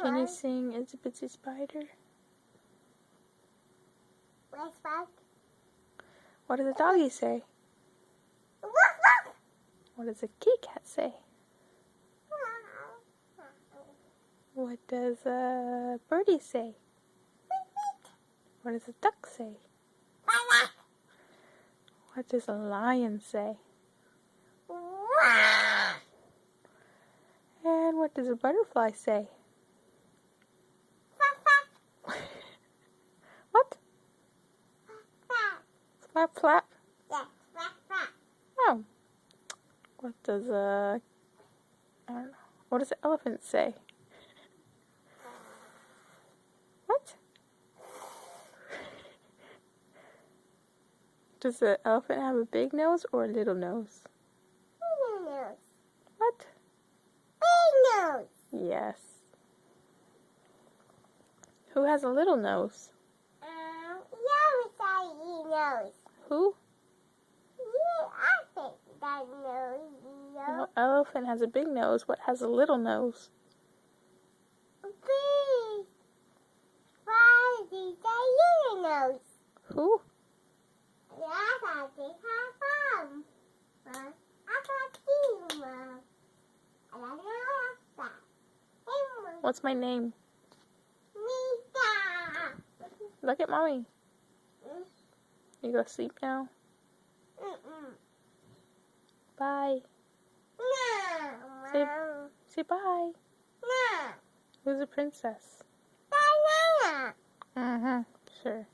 Can you sing Itsy Bitsy Spider? What does a doggy say? What does a kitty cat say? What does a birdie say? What does a duck say? What does a lion say? And what does a butterfly say? What? Flap, flap? Oh. What does I don't know. What does an elephant say? What? Does the elephant have a big nose or a little nose? Little nose. What? Big nose. Yes. Who has a little nose? Yellow nose. Who? Elephant that nose. No, elephant has a big nose. What has a little nose? Big. Why is that little nose? Who? I thought they had fun. I thought you were. I don't know that. What's my name? Mika. Look at mommy. You go sleep now? Bye. No. Say bye. No. Who's a princess? Banana. Mm-hmm. Sure.